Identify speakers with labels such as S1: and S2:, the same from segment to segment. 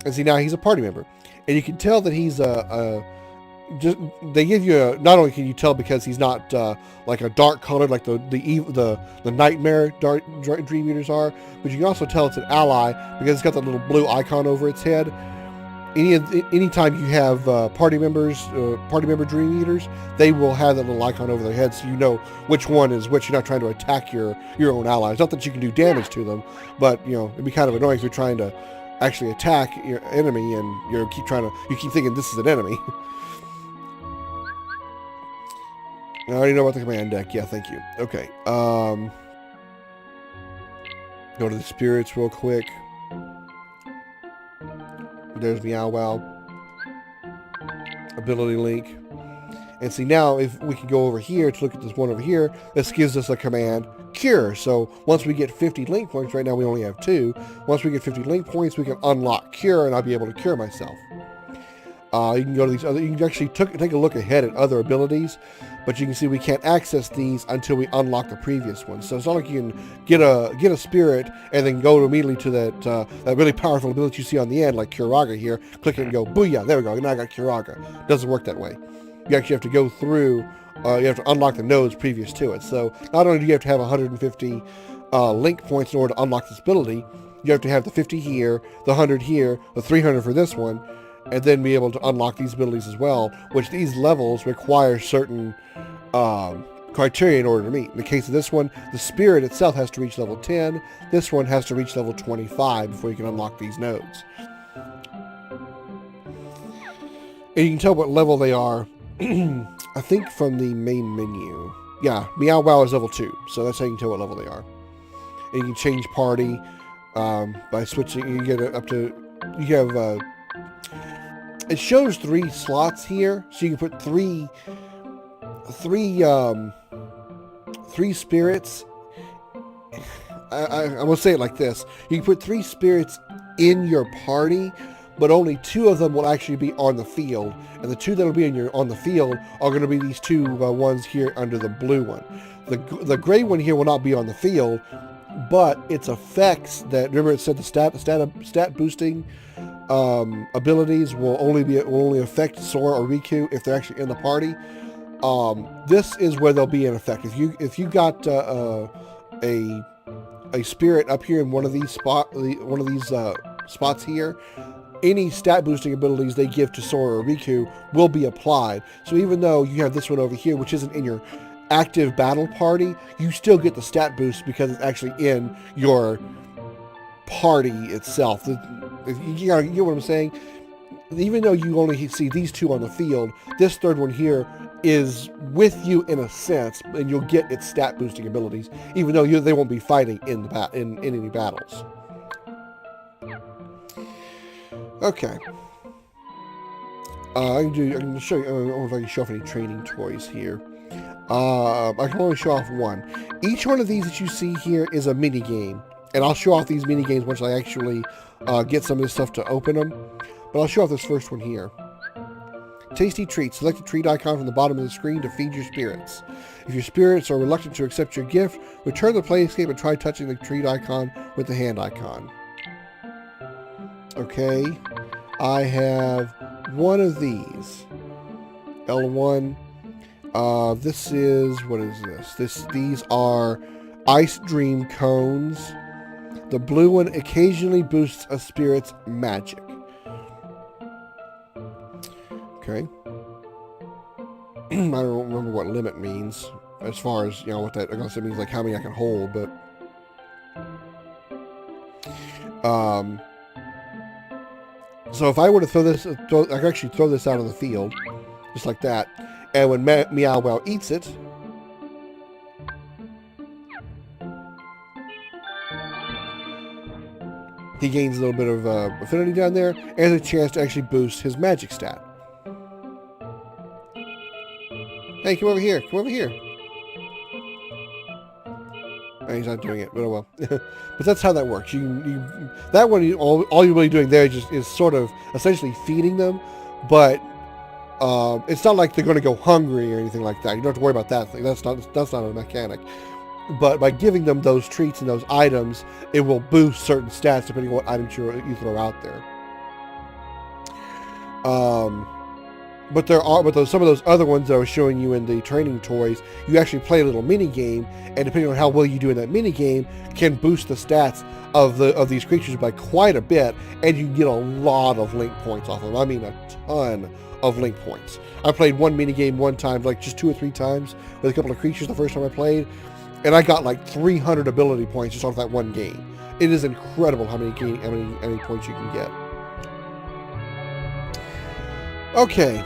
S1: And see, now he's a party member. And you can tell that he's just, they give you not only can you tell because he's not like a dark colored like the nightmare dream eaters are, but you can also tell it's an ally because it's got that little blue icon over its head. Anytime you have party member dream eaters, they will have that little icon over their head, so you know which one is which. You're not trying to attack your own allies. Not that you can do damage to them, but it'd be kind of annoying if you're trying to actually attack your enemy and you keep thinking this is an enemy. I already know about the command deck. Yeah, thank you. Okay. Go to the spirits real quick. There's Meow Wow. Ability link. And see, now if we can go over here to look at this one over here, this gives us a command, Cure. So once we get 50 link points, right now we only have 2. Once we get 50 link points, we can unlock Cure, and I'll be able to cure myself. You can go to these other, you can actually take a look ahead at other abilities, but you can see we can't access these until we unlock the previous ones. So it's not like you can get a spirit and then go immediately to that really powerful ability you see on the end, like Curaga here. Click it and go, booyah, there we go, now I got Curaga. Doesn't work that way. You actually have to go through, you have to unlock the nodes previous to it. So not only do you have to have 150 link points in order to unlock this ability, you have to have the 50 here, the 100 here, the 300 for this one, and then be able to unlock these abilities as well, which these levels require certain criteria in order to meet. In the case of this one, the spirit itself has to reach level 10. This one has to reach level 25 before you can unlock these nodes. And you can tell what level they are, I think, from the main menu. Yeah, Meow Wow is level 2, so that's how you can tell what level they are. And you can change party by switching. You get it up to, you have, it shows 3 slots here, so you can put three spirits. I will say it like this: you can put 3 spirits in your party, but only 2 of them will actually be on the field, and the 2 that will be on the field are going to be these 2 ones here under the blue one. The gray one here will not be on the field, but its effects that, remember it said the stat boosting abilities will only affect Sora or Riku if they're actually in the party. This is where they'll be in effect. If you got a spirit up here in one of these spots here, any stat boosting abilities they give to Sora or Riku will be applied. So even though you have this one over here, which isn't in your active battle party, you still get the stat boost because it's actually in your party itself. You get what I'm saying? Even though you only see these 2 on the field, this 3rd one here is with you in a sense, and you'll get its stat boosting abilities, even though they won't be fighting in any battles. Okay. I can show you. I don't know if I can show off any training toys here. I can only show off one. Each one of these that you see here is a mini game, and I'll show off these mini games once I actually get some of this stuff to open them. But I'll show off this first one here. Tasty treat. Select the treat icon from the bottom of the screen to feed your spirits. If your spirits are reluctant to accept your gift, return the playscape and try touching the treat icon with the hand icon. Okay, I have one of these. L1. This is, what is this? These are Ice Dream Cones. The blue one occasionally boosts a spirit's magic. Okay. I don't remember what limit means as far as, what that, I guess it means like how many I can hold, but so if I were to throw this, I could actually throw this out on the field, just like that, and when Meow Wow eats it, he gains a little bit of affinity down there, and a chance to actually boost his magic stat. Hey, come over here. Come over here. Oh, he's not doing it, but oh well. But that's how that works. That one, all you're really doing there is sort of essentially feeding them, but it's not like they're going to go hungry or anything like that. You don't have to worry about that thing. That's not a mechanic. But by giving them those treats and those items, it will boost certain stats depending on what items you throw out there. But some of those other ones that I was showing you in the training toys, you actually play a little mini game, and depending on how well you do in that mini game, can boost the stats of these creatures by quite a bit, and you get a lot of link points off of them. I mean, a ton of link points. I played one mini game one time, like just 2 or 3 times with a couple of creatures the first time I played, and I got like 300 ability points just off that one game. It is incredible how many points you can get. Okay.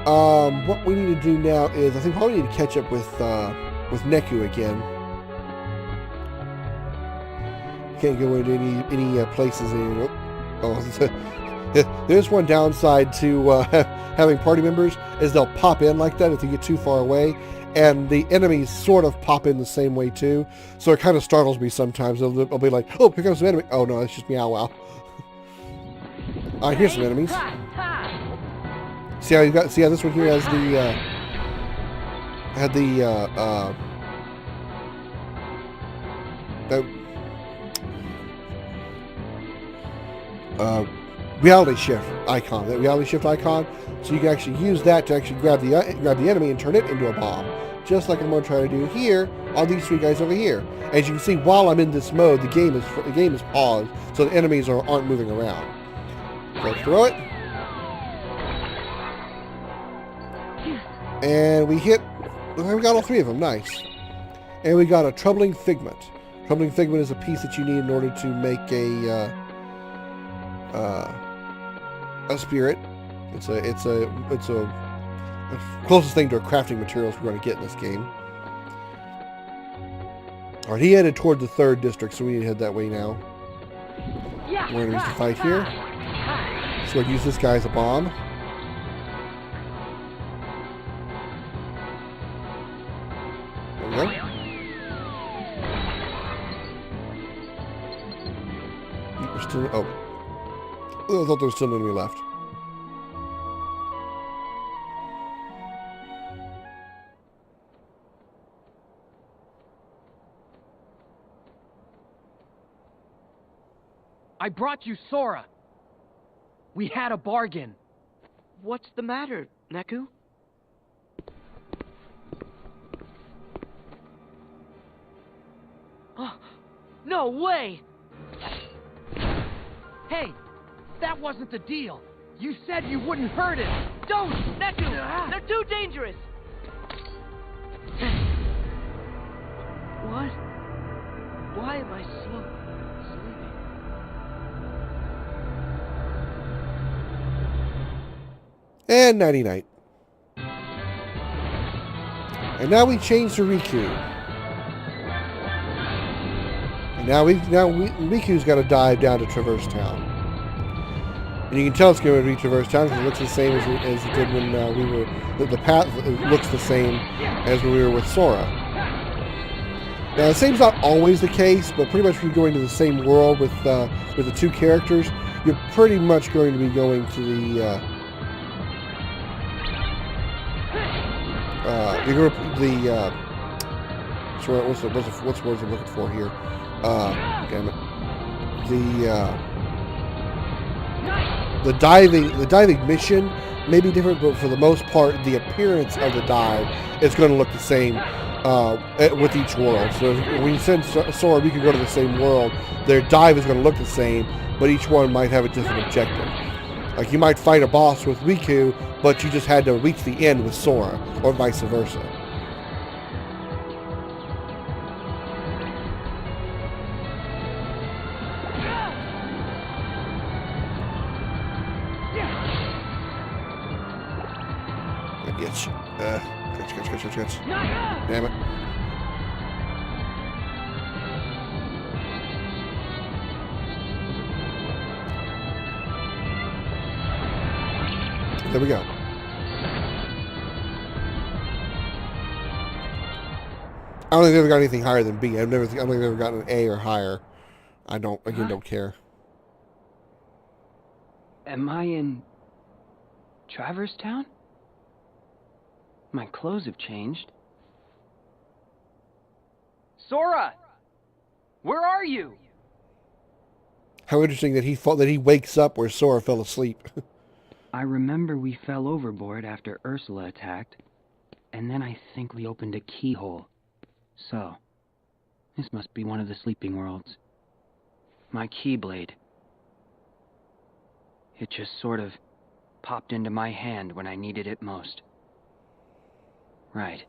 S1: What we need to do now is, I think probably need to catch up with Neku again. Can't go into any places anymore. There's one downside to having party members, is they'll pop in like that if you get too far away, and the enemies sort of pop in the same way too. So it kind of startles me sometimes. I'll be like, oh, here comes some enemy. Oh no, it's just Meow Wow. Alright, here's some enemies. See how this one here has the reality shift icon. That reality shift icon, so you can actually use that to actually grab the enemy and turn it into a bomb, just like I'm going to try to do here on these 3 guys over here. As you can see, while I'm in this mode, the game is paused, so the enemies aren't moving around. Go through it. And we got all 3 of them. Nice. And we got a troubling figment. Troubling figment is a piece that you need in order to make a spirit. It's a closest thing to a crafting materials we're going to get in this game. All right, he headed toward the 3rd district, so we need to head that way now. We're going to use the fight here. So we'll use this guy as a bomb. We're still, I thought there was still an enemy left.
S2: I brought you Sora. We had a bargain.
S3: What's the matter, Neku?
S2: Oh, no way! Hey, that wasn't the deal. You said you wouldn't hurt him.
S3: Don't, Neku! They're too dangerous! What? Why am I so sleepy?
S1: And nighty-night. And now we change to Riku. And now Riku's got to dive down to Traverse Town. And you can tell it's going to be Traverse Town because it looks the same as it did when we were... The path looks the same as when we were with Sora. Now, the same's not always the case, but pretty much if you're going to the same world with the 2 characters, you're pretty much going to be going to the... you're going to what's the words I'm looking for here? Damn it. The diving mission may be different, but for the most part, the appearance of the dive is going to look the same with each world. So when you send Sora, we can go to the same world. Their dive is going to look the same, but each one might have a different objective. Like you might fight a boss with Riku, but you just had to reach the end with Sora, or vice versa. Catch. Damn it. There we go. I don't think they've ever got anything higher than B. I don't think they've ever gotten an A or higher. I don't care.
S3: Am I in Traverse Town? My clothes have changed.
S2: Sora! Where are you?
S1: How interesting that he wakes up where Sora fell asleep.
S4: I remember we fell overboard after Ursula attacked, and then I think we opened a keyhole. So, this must be one of the sleeping worlds. My keyblade. It just sort of popped into my hand when I needed it most. Right.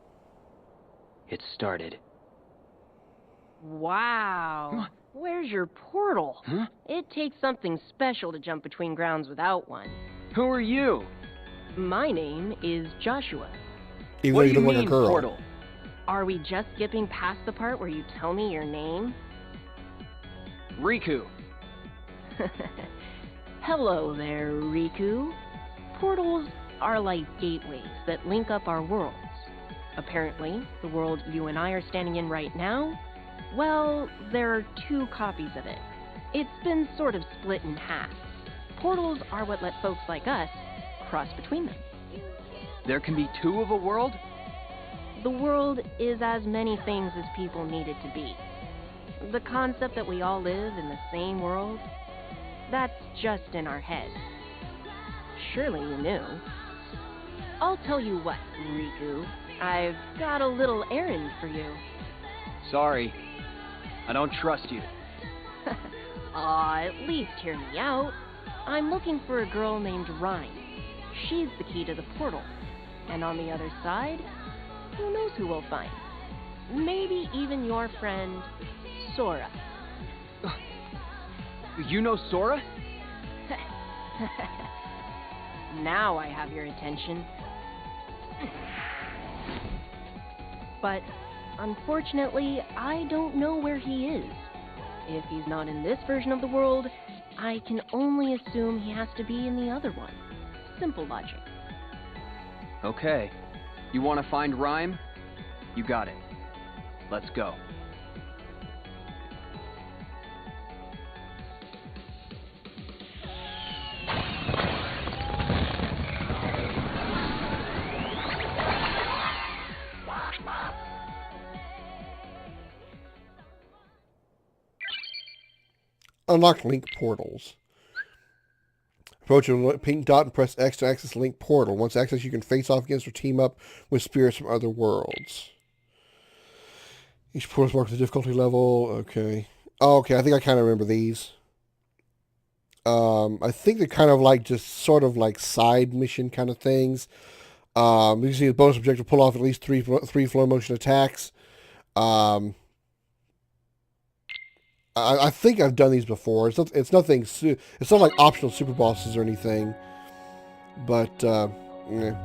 S4: It started.
S5: Wow. Where's your portal?
S4: Huh?
S5: It takes something special to jump between grounds without one.
S4: Who are you?
S5: My name is Joshua.
S1: Even
S4: What
S1: though
S4: do you
S1: look like
S4: mean,
S1: a girl.
S4: portal?
S5: Are we just skipping past the part where you tell me your name?
S4: Riku.
S5: Hello there, Riku. Portals are like gateways that link up our worlds. Apparently, the world you and I are standing in right now, well, there are 2 copies of it. It's been sort of split in half. Portals are what let folks like us cross between them.
S4: There can be 2 of a world?
S5: The world is as many things as people need it to be. The concept that we all live in the same world, that's just in our heads. Surely you knew. I'll tell you what, Riku. I've got a little errand for you.
S4: Sorry. I don't trust you.
S5: Aw, at least hear me out. I'm looking for a girl named Rhyme. She's the key to the portal. And on the other side, who knows who we'll find? Maybe even your friend, Sora.
S4: You know Sora?
S5: Now I have your attention. But unfortunately, I don't know where he is. If he's not in this version of the world, I can only assume he has to be in the other one. Simple logic.
S4: Okay. You want to find Rhyme? You got it. Let's go.
S1: Unlock link portals. Approach a pink dot and press X to access link portal. Once accessed, you can face off against or team up with spirits from other worlds. Each portal is marked with a difficulty level. Okay. Oh, okay, I think I kind of remember these. I think they're kind of like just sort of like side mission kind of things. You can see the bonus objective pull off at least three flow motion attacks. I think I've done these before. It's nothing. It's not like optional super bosses or anything. But yeah.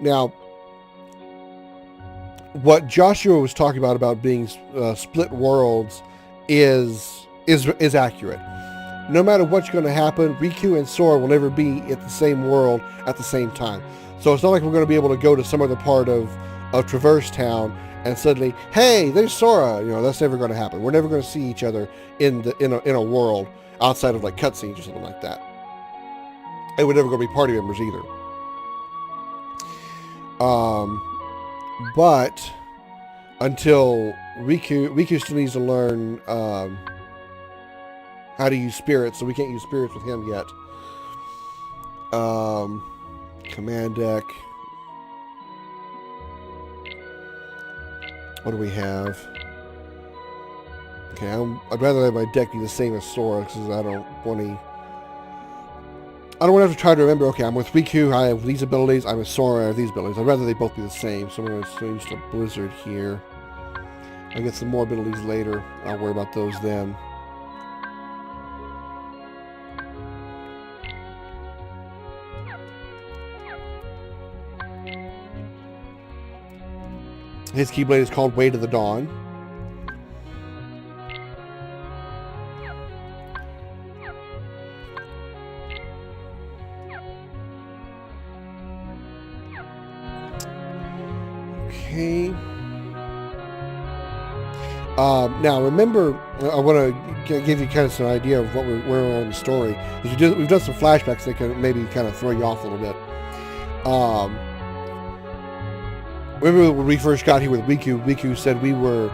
S1: Now, what Joshua was talking about being split worlds is accurate. No matter what's going to happen, Riku and Sora will never be at the same world at the same time. So it's not like we're going to be able to go to some other part of Traverse Town and suddenly, hey, there's Sora. You know, that's never going to happen. We're never going to see each other in a world outside of like cutscenes or something like that. And we're never going to be party members either. But until Riku still needs to learn how to use spirits, so we can't use spirits with him yet. Command deck. What do we have? Okay, I'd rather have my deck be the same as Sora because I don't want to have to try to remember, okay, I'm with Riku, I have these abilities, I'm with Sora, I have these abilities. I'd rather they both be the same, so I'm going to switch to Blizzard here. I'll get some more abilities later. I'll worry about those then. His Keyblade is called Way to the Dawn. Okay. Now remember, I want to give you kind of some idea of where we're on the story. We've done some flashbacks that can maybe kind of throw you off a little bit. Remember when we first got here with Riku? Riku said we were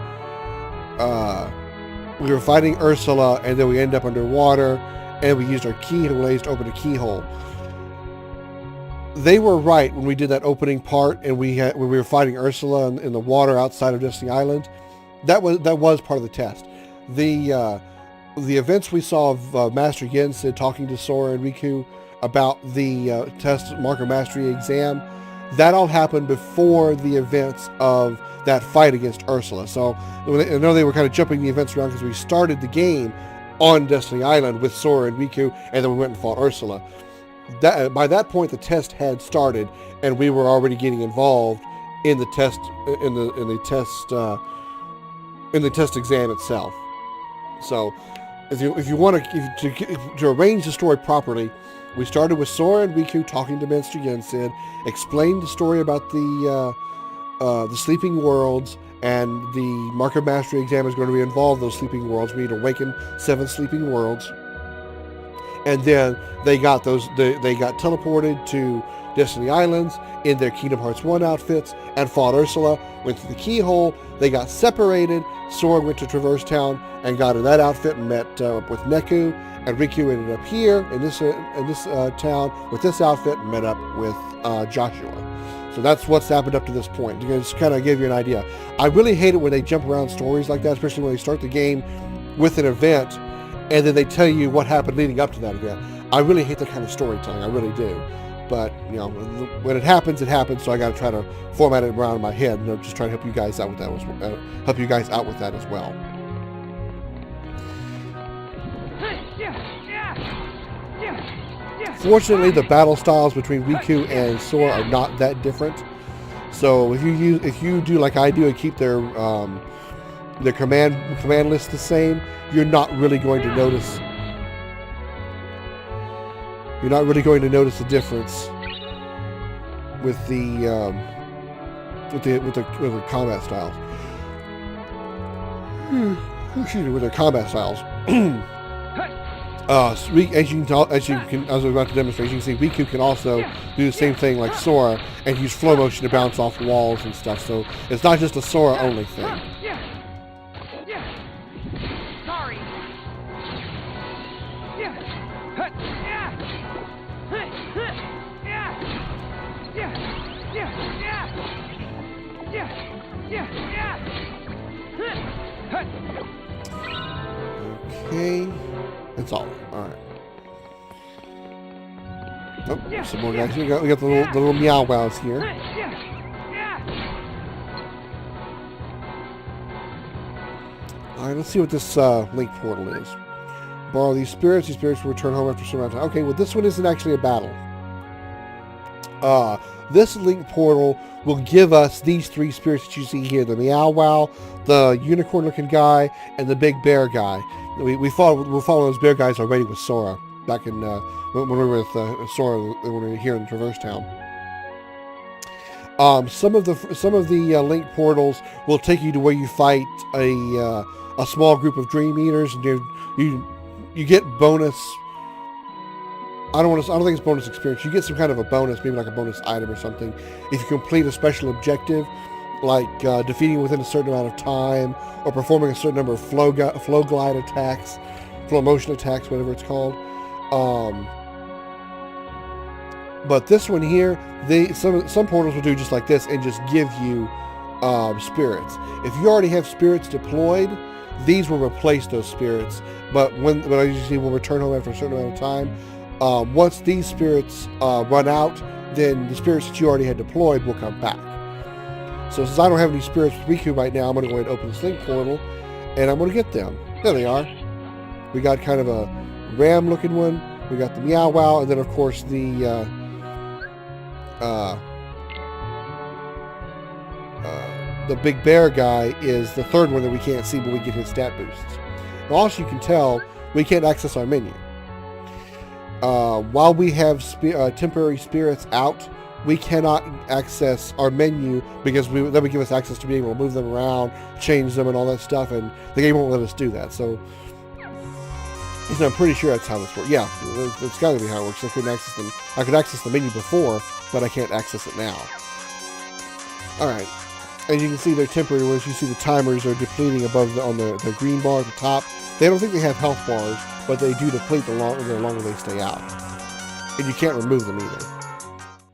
S1: fighting Ursula, and then we ended up underwater, and we used our keyblades to open a keyhole. they were right when we did that opening part, and when we were fighting Ursula in the water outside of Destiny Island. That was part of the test. The events we saw of Master Yensid talking to Sora and Riku about the test marker mastery exam, that all happened before the events of that fight against Ursula. So I know they were kind of jumping the events around because we started the game on Destiny Island with Sora and Riku, and then we went and fought Ursula. By that point, the test had started, and we were already getting involved in the test in the test exam itself. So, if you want to arrange the story properly, we started with Sora and Riku talking to Master Yensid, explained the story about the sleeping worlds, and the marker mastery exam is going to be involved in those sleeping worlds. We need to awaken 7 sleeping worlds. And then they got teleported to Destiny Islands in their Kingdom Hearts 1 outfits and fought Ursula, went through the keyhole, they got separated, Sora went to Traverse Town and got in that outfit and met with Neku, and Riku ended up here in this town with this outfit and met up with Joshua. So that's what's happened up to this point. To just kind of give you an idea. I really hate it when they jump around stories like that, especially when they start the game with an event and then they tell you what happened leading up to that event. I really hate that kind of storytelling. I really do. But, when it happens, so I got to try to format it around in my head, and I'm just trying to help you guys out with that as well. Fortunately, the battle styles between Riku and Sora are not that different. So if you do like I do and keep their command list the same, you're not really going to notice. You're not really going to notice the difference with the combat styles. Excuse me, with their combat styles. As I was about to demonstrate, you can see Riku can also do the same thing like Sora and use flow motion to bounce off walls and stuff. So it's not just a Sora only thing. Okay, that's all. All right. Oh, some more guys. We got the little meow wows here. All right, let's see what this link portal is. Borrow these spirits. These spirits will return home after some amount of time. Okay, well, this one isn't actually a battle. This link portal will give us these 3 spirits that you see here: the Meow Wow, the unicorn-looking guy, and the big bear guy. We're following those bear guys already with Sora back in when we were with Sora when we were here in Traverse Town. Some of the link portals will take you to where you fight a small group of Dream Eaters, and you get bonus. I don't think it's bonus experience. You get some kind of a bonus, maybe like a bonus item or something, if you complete a special objective, like defeating within a certain amount of time, or performing a certain number of flow glide attacks, flow motion attacks, whatever it's called. But this one here, some portals will do just like this and just give you spirits. If you already have spirits deployed, these will replace those spirits. But I usually will return home after a certain amount of time. Once these spirits run out, then the spirits that you already had deployed will come back. So since I don't have any spirits with Riku right now, I'm going to go ahead and open this link portal, and I'm going to get them. There they are. We got kind of a ram-looking one. We got the Meow Wow, and then of course the big bear guy is the third one that we can't see, but we get his stat boosts. Now, also, you can tell we can't access our menu. While we have temporary spirits out, we cannot access our menu because that would give us access to being able to move them around, change them, and all that stuff, and the game won't let us do that. So I'm pretty sure that's how this works. Yeah, it's got to be how it works. I couldn't access them. I could access the menu before, but I can't access it now. All right. As you can see, they're temporary ones. You see the timers are depleting above on the green bar at the top. They don't think they have health bars, but they do deplete the longer they stay out. And you can't remove them either.